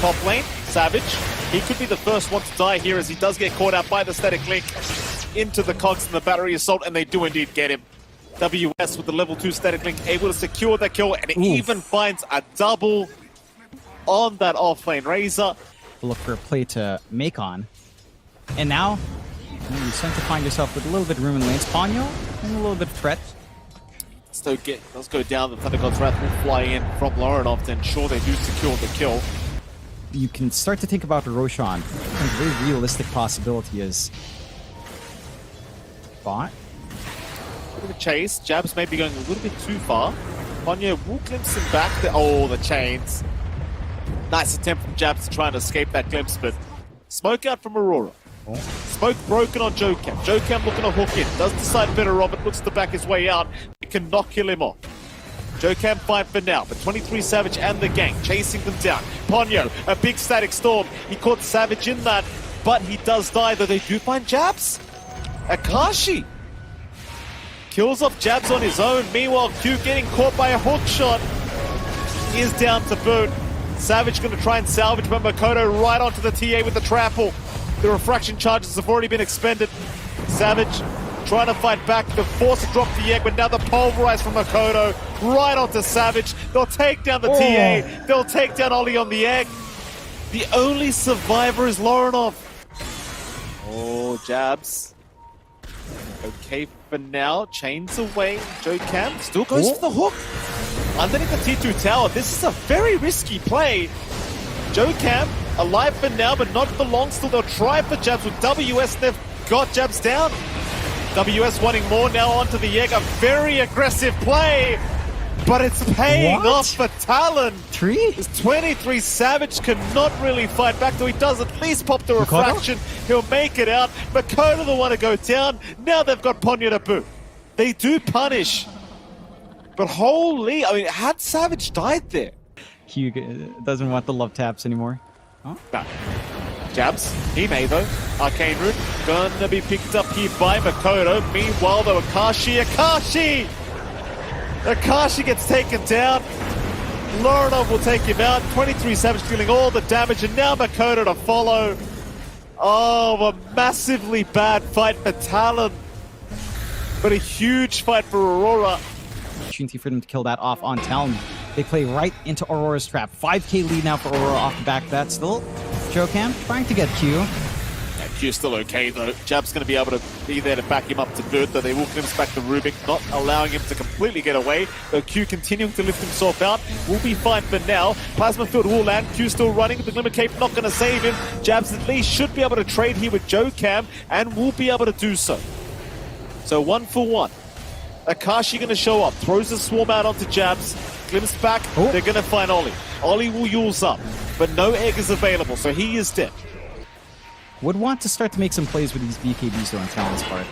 top lane. Savage, he could be the first one to die here as he does get caught out by the static link into the cogs and the battery assault, and they do indeed get him. WS with the level 2 static link able to secure that kill, and it even finds a double on that off-lane Razor. Look for a play to make on. And now, you start to find yourself with a little bit of room in lanes. Ponyo, and a little bit of threat. So let's go down. The Thunder God's Wrath will fly in from Laurenov to ensure they do secure the kill. You can start to think about Roshan. A very realistic possibility is bot. Bit of a chase. Jabs may be going a little bit too far. Ponyo will glimpse him back. Oh, the chains. Nice attempt from Jabs to try and escape that glimpse, but smoke out from Aurora. Smoke broken on Jokam. Jokam looking to hook in. Does decide better Robert. Looks to back his way out. He cannot kill him off. Jokam fine for now, but 23 Savage and the gang chasing them down. Ponyo, a big static storm. He caught Savage in that, but he does die, though they do find Jabs. Akashi kills off Jabs on his own. Meanwhile, Q getting caught by a hook shot. He is down to boot. Savage going to try and salvage, but Makoto right onto the TA with the trample. The refraction charges have already been expended. Savage trying to fight back. The force to drop the egg, but now the pulverize from Makoto right onto Savage. They'll take down the TA. They'll take down Ollie on the egg. The only survivor is Laurenov. Oh, Jabs. Okay for now. Chains away. Jokam still goes for the hook. Underneath the T2 tower. This is a very risky play. Jokam alive for now, but not for long. Still, they'll try for Jabs with WS. They've got Jabs down. WS wanting more now onto the egg. A very aggressive play, but it's paying off for Talon. This 23 Savage cannot really fight back, though he does at least pop the refraction. He'll make it out. Makoto the one to go down. Now they've got Ponyo to boot. They do punish, but holy, I mean, had Savage died there? Q doesn't want the love taps anymore. No. Jabs, he may though. Arcane Root gonna be picked up here by Makoto. Meanwhile though, Akashi gets taken down. Laurenov will take him out. 23 Savage dealing all the damage, and now Makoto to follow. Oh, a massively bad fight for Talon, but a huge fight for Aurora. Opportunity for them to kill that off on Talon. They play right into Aurora's trap. 5k lead now for Aurora off the back of that. Still, Jokam trying to get Q. Yeah, Q's still okay though. Jab's going to be able to be there to back him up to boot, though they will glimpse back to Rubik, not allowing him to completely get away. Though Q continuing to lift himself out, will be fine for now. Plasma Field will land. Q still running. The Glimmer Cape not going to save him. Jabs at least should be able to trade here with Jokam, and will be able to do so. So 1 for 1. Akashi going to show up, throws the swarm out onto Jabs, glimpse back, they're going to find Ollie. Ollie will use up, but no egg is available, so he is dead. Would want to start to make some plays with these BKBs though on Talon's part.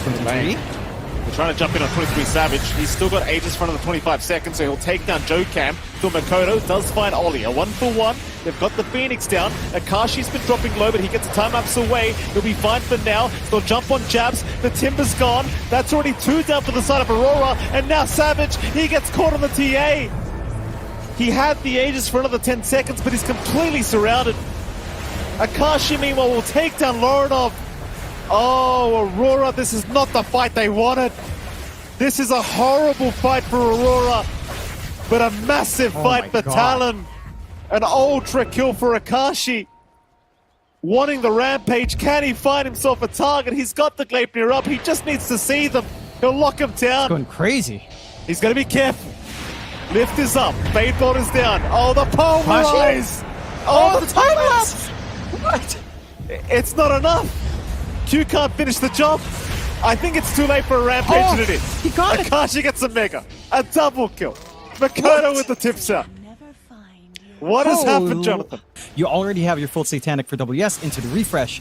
23? They're trying to jump in on 23 Savage. He's still got Aegis in front of the 25 seconds, so he'll take down Jokam. So Makoto does find Ollie. A 1 for 1. They've got the Phoenix down. Akashi's been dropping low, but he gets the time-lapse away. He'll be fine for now. They'll jump on Jabs. The Timber's gone. That's already 2 down for the side of Aurora. And now Savage, he gets caught on the TA. He had the Aegis for another 10 seconds, but he's completely surrounded. Akashi, meanwhile, will take down Laurenov. Oh, Aurora, this is not the fight they wanted. This is a horrible fight for Aurora, but a massive fight for Talon. An ultra kill for Akashi. Wanting the rampage, can he find himself a target? He's got the Gleipnir up, he just needs to see them. He'll lock him down. It's going crazy. He's going to be careful. Lift is up, Fadebolt is down. Oh, the pulverize! Oh, the time-lapse! What? It's not enough. Q can't finish the job. I think it's too late for a rampage, and it is. He got it. Akashi gets a mega. A double kill. Makoto with the tips out. What has happened, Jonathan? You already have your full Satanic for WS into the refresh.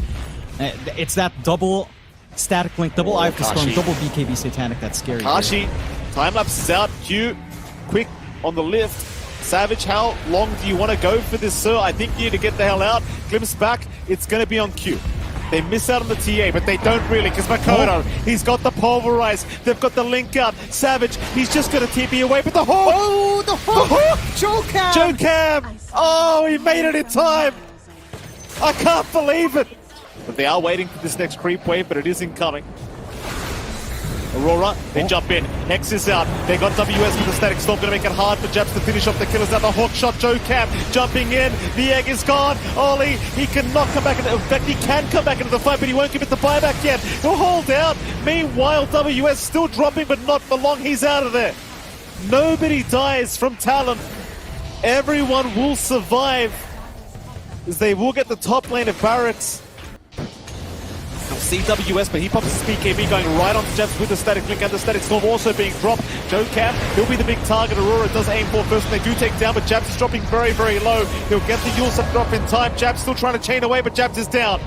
It's that double static link, double IF storm, double BKB Satanic that's scary. Akashi, time-lapse is out. Q, quick on the lift. Savage, how long do you want to go for this, sir? I think you need to get the hell out. Glimpse back, it's going to be on Q. They miss out on the TA, but they don't really, because Makoto, he's got the pulverize. They've got the link out. Savage, he's just going to TP away, but the hook! Oh, the hook! Joe Cam! Joe Cam! Oh, he made it in time! I can't believe it! But they are waiting for this next creep wave, but it is incoming. Aurora, they jump in. Hex is out. They got WS with the static storm, going to make it hard for Japs to finish off the killers. Now the hook shot, Joe Cam jumping in. The egg is gone. Ollie, he cannot come back. In fact, he can come back into the fight, but he won't give it the buyback yet. He'll hold out. Meanwhile, WS still dropping, but not for long. He's out of there. Nobody dies from Talon. Everyone will survive, as they will get the top lane of Barracks. CWS, but he pops his BKB going right onto Japs with the static link and the static storm also being dropped. Joe Cam, he'll be the big target. Aurora does aim for first, and they do take down, but Japs is dropping very, very low. He'll get the Yulsa drop in time. Japs still trying to chain away, but Japs is down.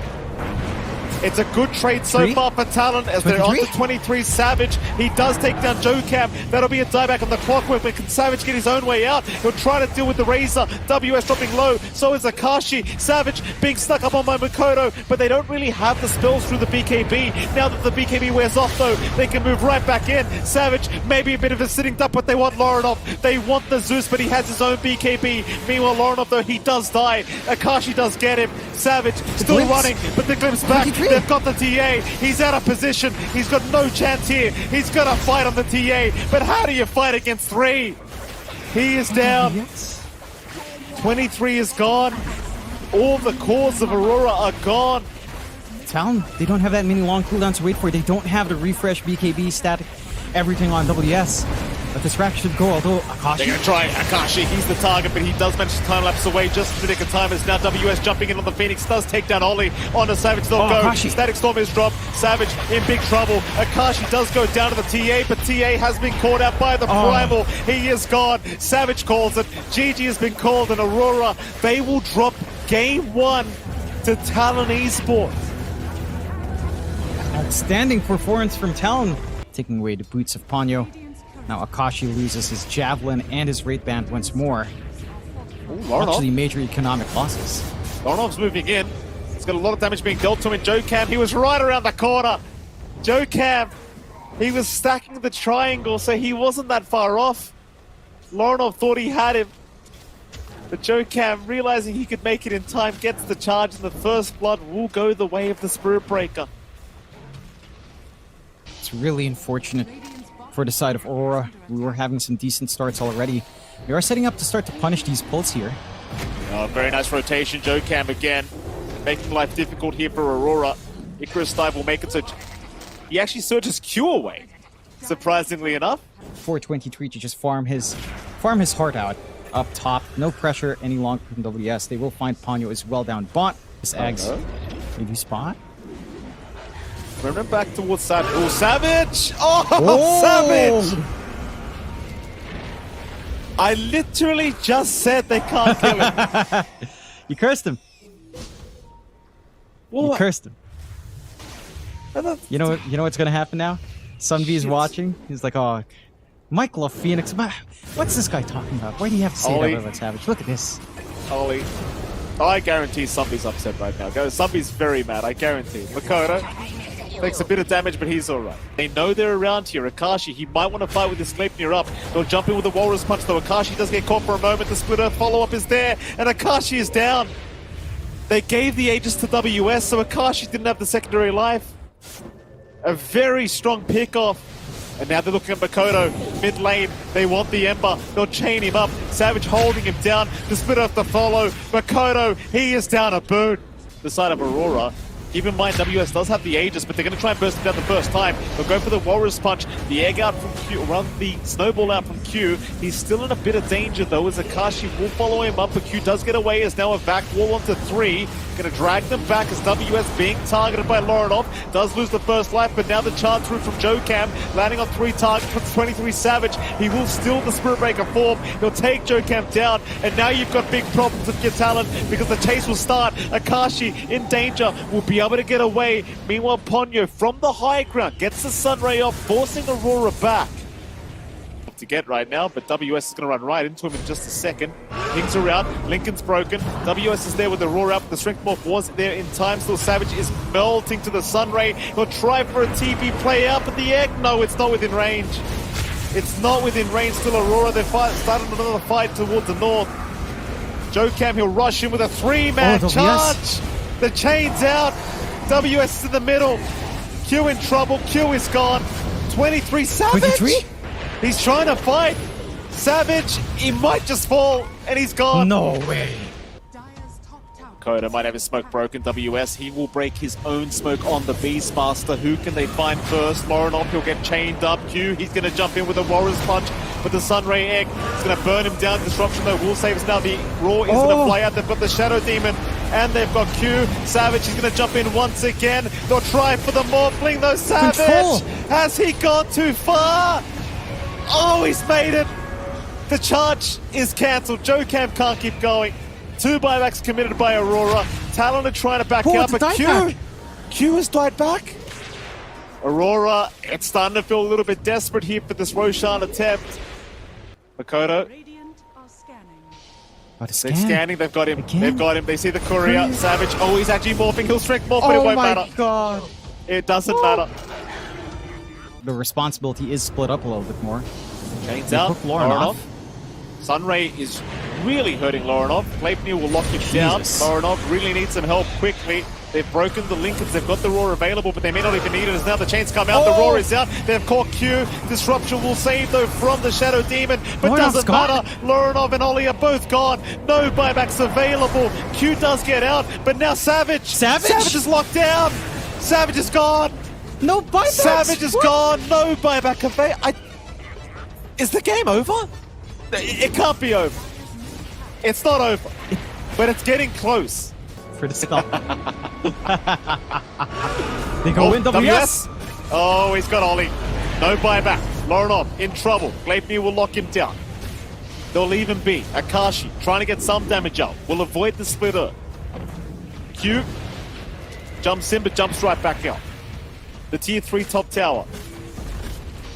It's a good trade so far for Talon as they're on to 23. Savage, he does take down Joe Cam. That'll be a dieback on the clockwork, but can Savage get his own way out? He'll try to deal with the Razor. WS dropping low, so is Akashi. Savage being stuck up on by Makoto, but they don't really have the spells through the BKB. Now that the BKB wears off though, they can move right back in. Savage, maybe a bit of a sitting duck, but they want Lorenov. They want the Zeus, but he has his own BKB. Meanwhile, Lorenov though, he does die. Akashi does get him. Savage still running, but the glimpse back. They've got the TA. He's out of position. He's got no chance here. He's got to fight on the TA. But how do you fight against 3? He is down. 23 is gone. All the cores of Aurora are gone. Talon, they don't have that many long cooldowns to wait for. They don't have the refresh BKB static, everything on WS. But this rack should go, although Akashi... They're going to try Akashi. He's the target, but he does manage to time-lapse away just in the nick of time. As now WS jumping in on the Phoenix. Does take down Ollie onto Savage. They'll go. Akashi. Static Storm is dropped. Savage in big trouble. Akashi does go down to the TA, but TA has been caught out by the Primal. He is gone. Savage calls it. GG has been called, and Aurora, they will drop Game 1 to Talon Esports. Outstanding performance from Talon. Taking away the boots of Ponyo. Now Akashi loses his Javelin and his Wraith Band once more. Actually, major economic losses. Lorenov's moving in. He's got a lot of damage being dealt to him. Joe Cam, he was right around the corner. Joe Cam, he was stacking the triangle, so he wasn't that far off. Lorenov thought he had him. But Joe Cam, realizing he could make it in time, gets the charge, and the first blood will go the way of the Spirit Breaker. It's really unfortunate for the side of Aurora. We were having some decent starts already. We are setting up to start to punish these pulls here. Very nice rotation. Joe Cam again, making life difficult here for Aurora. Icarus Dive will make it so he actually surges Q away, surprisingly enough. 423 to just farm his heart out up top. No pressure any longer from WS. They will find Ponyo as well down bot. This eggs. Maybe spot. Remember back towards Savage. Oh, Savage! Oh, Savage! I literally just said they can't kill him. You cursed him. What? You cursed him. You know what's gonna happen now? Sunv is watching. He's like, oh, Michael of Phoenix. What's this guy talking about? Why do you have to say that about Savage? Look at this. Ollie. I guarantee Sunvy's upset right now. Sunvy's very mad, I guarantee. Makoto takes a bit of damage, but he's alright. They know they're around here. Akashi, he might want to fight with his Sleipnir up. They'll jump in with a Walrus Punch, though. Akashi does get caught for a moment. The Splitter follow-up is there, and Akashi is down. They gave the Aegis to WS, so Akashi didn't have the secondary life. A very strong pick-off. And now they're looking at Makoto, mid lane. They want the Ember. They'll chain him up. Savage holding him down. The Splitter have to follow. Makoto, he is down a boot. The side of Aurora. Keep in mind, WS does have the Aegis, but they're going to try and burst him down the first time. They'll go for the Walrus Punch. The egg out from Q, run the Snowball out from Q. He's still in a bit of danger, though, as Akashi will follow him up, but Q does get away, as now a back wall onto 3. Going to drag them back as WS being targeted by Lorenov. Does lose the first life, but now the charge through from Joe Cam, landing on 3 targets from 23 Savage. He will steal the Spirit Breaker form. He'll take Joe Cam down, and now you've got big problems with your Talon, because the chase will start. Akashi in danger, will be able to get away. Meanwhile, Ponyo from the high ground gets the Sunray off, forcing Aurora back. to get right now, but WS is going to run right into him in just a second. Pings around, Lincoln's broken. WS is there with Aurora up. The strength morph was there in time. Still Savage is melting to the Sunray. He'll try for a TP play out, but the egg, no, it's not within range. It's not within range. Still Aurora, they're starting another fight towards the north. JoeCam, he'll rush in with a 3-man charge. The chain's out. WS is in the middle. Q in trouble. Q is gone. 23 Savage. 23? He's trying to fight. Savage, he might just fall, and he's gone. No way. Coda might have his smoke broken. WS, he will break his own smoke on the Beastmaster. Who can they find first? Laurenov, he'll get chained up. Q, he's going to jump in with a Warrior's Punch with the Sunray Egg. It's going to burn him down. Disruption, though, will save us now. The Raw is going to fly out. They've got the Shadow Demon, and they've got Q. Savage, he's going to jump in once again. They'll try for the Morphling, though. Savage, has he gone too far? Oh, he's made it. The charge is cancelled. JoeCam can't keep going. 2 buybacks committed by Aurora. Talon are trying to back out, but Q has died back. Aurora, it's starting to feel a little bit desperate here for this Roshan attempt. Makoto. They're scanning, they've got him. They've got him. They see the courier. Savage. Oh, he's actually morphing. He'll strength morph, but it won't matter. Oh my god. It doesn't matter. The responsibility is split up a little bit more. Chains out. Laurenov. Sunray is really hurting Laurenov. Gleipnir will lock him down. Laurenov really needs some help quickly. They've broken the Lincolns. They've got the Roar available, but they may not even need it as now the chains come out. The Roar is out. They've caught Q. Disruption will save, though, from the Shadow Demon, but doesn't matter. Laurenov and Ollie are both gone. No buybacks available. Q does get out, but now Savage. Savage is locked down. Savage is gone. No buybacks. Savage is gone. No buyback available. Is the game over? It can't be over. It's not over, but it's getting close. For the stop. They go in WS. Oh, he's got Ollie. No buyback. Laurenov in trouble. Gleipnir will lock him down. They'll leave him be. Akashi trying to get some damage out. Will avoid the splitter. Q jumps in, but jumps right back out. The tier 3 top tower.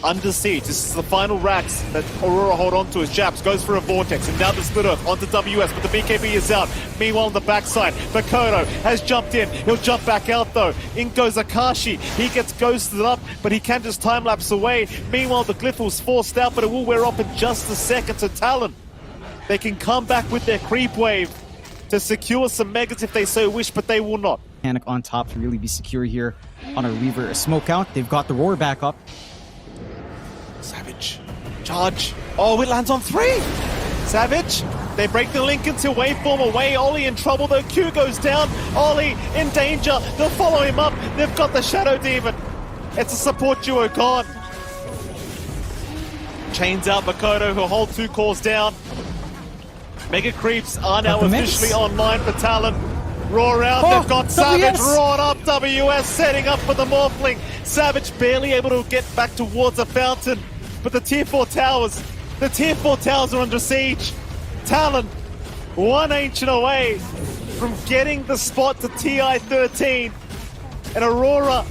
Under siege. This is the final racks that Aurora hold on to as Japs goes for a vortex, and now the split earth onto WS, but the BKB is out. Meanwhile on the backside, Makoto has jumped in. He'll jump back out though. In goes Akashi. He gets ghosted up, but he can just time lapse away. Meanwhile the glyph was forced out, but it will wear off in just a second. So Talon, they can come back with their creep wave to secure some megas if they so wish, but they will not. Panic on top to really be secure here on a Reaver. A smoke out. They've got the Roar back up. Savage. Charge. Oh, it lands on 3. Savage. They break the Lincolns. He'll waveform away. Ollie in trouble though. Q goes down. Ollie in danger. They'll follow him up. They've got the Shadow Demon. It's a support duo gone. Chains out Makoto, who'll hold 2 cores down. Mega creeps are now officially online for Talon. Roar out, they've got Savage roared up, WS setting up for the Morphling. Savage barely able to get back towards a fountain, but the tier 4 towers are under siege. Talon, 1 ancient away from getting the spot to TI 13. And Aurora,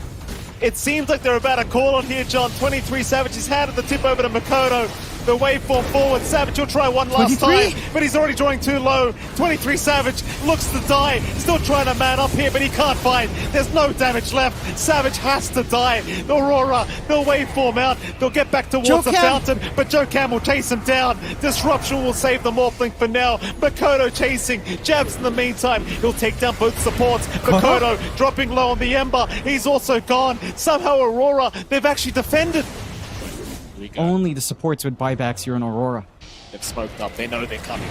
it seems like they're about to call on here, John. 23 Savage is handed the tip over to Makoto. The waveform forward. Savage will try one last time, but he's already drawing too low. 23 Savage looks to die. Still trying to man up here, but he can't fight. There's no damage left. Savage has to die. The Aurora, they'll waveform out. They'll get back towards the fountain, but JoeCam will chase him down. Disruption will save the Morphling for now. Makoto chasing. Jabs in the meantime. He'll take down both supports. Makoto dropping low on the Ember. He's also gone. Somehow Aurora, they've actually defended. Only the supports with buybacks here in Aurora. They've smoked up. They know they're coming.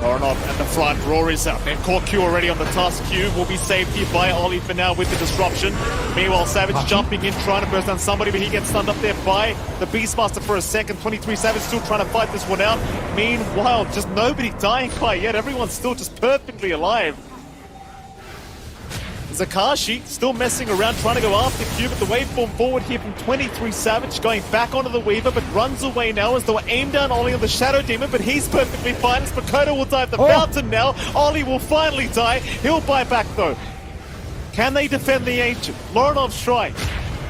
Laurenov at the front. Roar is up. They've caught Q already on the tusk. Q will be saved here by Ollie for now with the disruption. Meanwhile, Savage jumping in, trying to burst down somebody, but he gets stunned up there by the Beastmaster for a second. 23 Savage still trying to fight this one out. Meanwhile, just nobody dying quite yet. Everyone's still just perfectly alive. Zakashi still messing around, trying to go after Q, but the waveform forward here from 23 Savage going back onto the Weaver, but runs away now as though aim down Ollie on the Shadow Demon, but he's perfectly fine as Makoto will dive the fountain now. Ollie will finally die. He'll buy back though. Can they defend the Ancient? Laurenov's trying.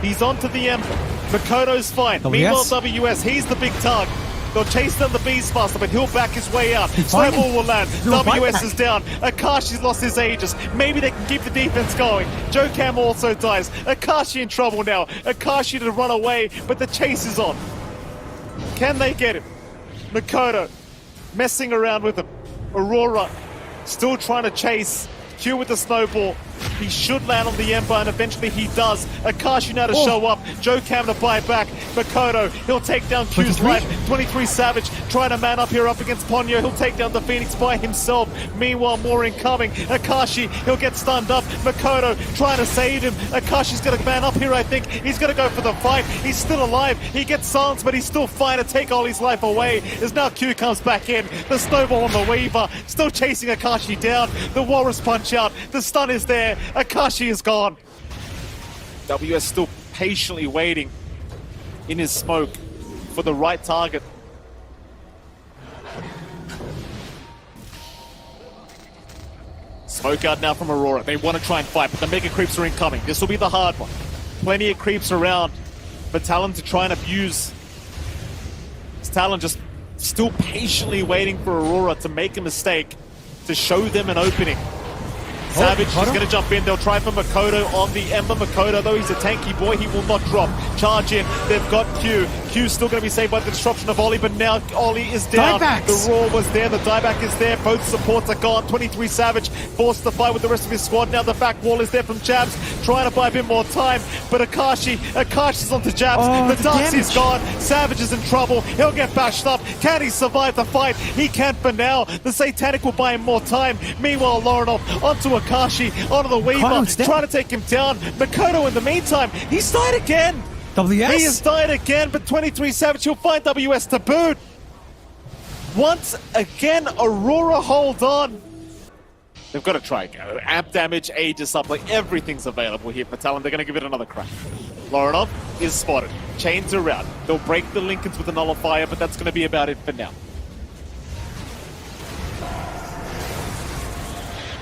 He's onto the Ember. Makoto's fine. WS? Meanwhile, WS, he's the big tug. They'll chase down the Beastmaster, but he'll back his way out. Snowball will land. WS is down. Akashi's lost his Aegis. Maybe they can keep the defense going. Joe Cam also dies. Akashi in trouble now. Akashi to run away, but the chase is on. Can they get him? Makoto messing around with him. Aurora still trying to chase. Q with the snowball. He should land on the Ember, and eventually he does. Akashi now to show up. Joe Cam to buy back. Makoto, he'll take down Q's life. 23 Savage trying to man up here up against Ponyo. He'll take down the Phoenix by himself. Meanwhile, more incoming. Akashi, he'll get stunned up. Makoto trying to save him. Akashi's going to man up here, I think. He's going to go for the fight. He's still alive. He gets silenced, but he's still fine to take Ollie's life away. As now Q comes back in. The snowball on the Weaver. Still chasing Akashi down. The Walrus punch out. The stun is there. Akashi is gone. WS still patiently waiting in his smoke for the right target. Smoke out now from Aurora. They want to try and fight, but the mega creeps are incoming. This will be the hard one. Plenty of creeps around for Talon to try and abuse. Talon just still patiently waiting for Aurora to make a mistake, to show them an opening. Savage is going to jump in. They'll try for Makoto on the Ember. Makoto, though he's a tanky boy, he will not drop. Charge in. They've got Q. Q's still going to be saved by the disruption of Ollie, but now Ollie is down. The Roar was there. The dieback is there. Both supports are gone. 23 Savage forced to fight with the rest of his squad. Now the back wall is there from Jabs, trying to buy a bit more time. But Akashi's onto Jabs. The Darkseid's gone. Savage is in trouble. He'll get bashed up. Can he survive the fight? He can't for now. The Satanic will buy him more time. Meanwhile, Lorenov onto Akashi, onto the Weaver, trying to take him down. Makoto in the meantime, he's died again. WS? He has died again, but 23 Savage, he'll find WS to boot. Once again, Aurora hold on. They've got to try again. Amp damage, Aegis up, like everything's available here for Talon. They're going to give it another crack. Lorenov is spotted. Chains around. They'll break the Lincolns with the Nullifier, but that's going to be about it for now.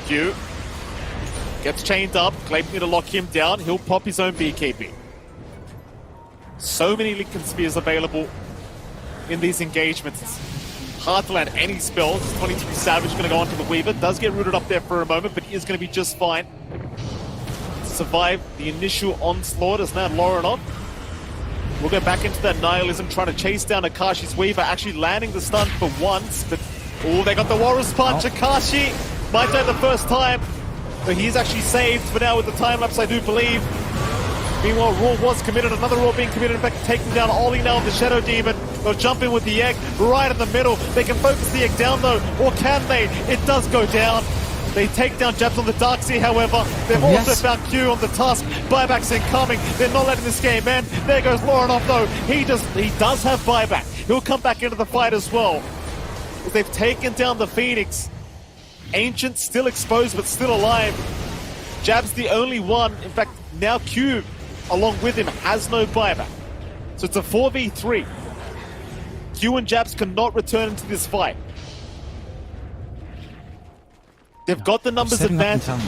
Q gets chained up. Clayton need to lock him down. He'll pop his own BKB. So many Lincoln Spears available in these engagements. It's hard to land any spells. 23 Savage going to go onto the Weaver. Does get rooted up there for a moment, but he is going to be just fine. Survive the initial onslaught as now Lorenov. We'll go back into that Nihilism, trying to chase down Akashi's Weaver, actually landing the stun for once, but they got the Walrus punch. Akashi might die the first time, but he's actually saved for now with the time lapse, I do believe. Meanwhile, Raw was committed, another Raw being committed, in fact, taking down Ollie now with the Shadow Demon. They'll jump in with the egg right in the middle. They can focus the egg down though, or can they? It does go down. They take down Jabs on the Darkseid, however. They've also found Q on the Tusk. Buybacks incoming. They're not letting this game end. There goes Lorenov though. He does have buyback. He'll come back into the fight as well. As they've taken down the Phoenix. Ancient still exposed but still alive. Jab's the only one. In fact, now Q, along with him, has no buyback. So it's a 4v3. Q and Jabs cannot return into this fight. They've got the numbers advantage.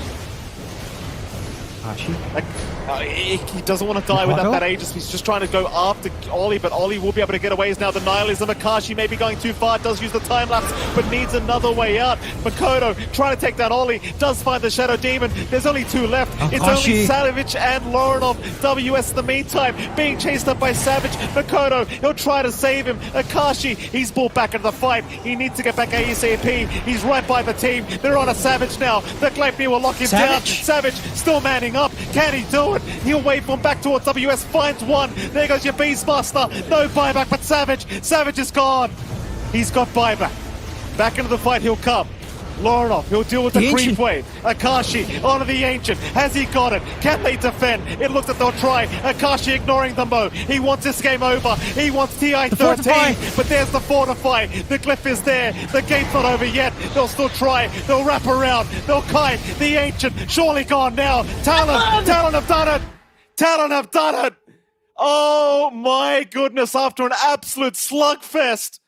He doesn't want to die without that Aegis. He's just trying to go after Ollie, but Ollie will be able to get away. Is now the Nihilism. Akashi may be going too far, does use the time lapse, but needs another way out. Makoto trying to take down Ollie, does find the Shadow Demon. There's only two left. Akashi. It's only Savage and Lorenov. WS in the meantime, being chased up by Savage. Makoto, he'll try to save him. Akashi, he's brought back into the fight. He needs to get back ASAP. He's right by the team. They're on a Savage now. The Gleipnir will lock him down. Savage still manning up. Can he do it? He'll wave from back towards WS, finds one. There goes your Beastmaster. No buyback, but Savage is gone. He's got buyback. Back into the fight he'll come. Lorenov, he'll deal with the creep wave. Akashi onto the Ancient. Has he got it? Can they defend? It looks like they'll try. Akashi ignoring them though. He wants this game over. He wants TI-13, but there's the Fortify. The glyph is there. The gate's not over yet. They'll still try. They'll wrap around. They'll kite. The Ancient surely gone now. Talon have done it. Talon have done it. Oh my goodness, after an absolute slugfest.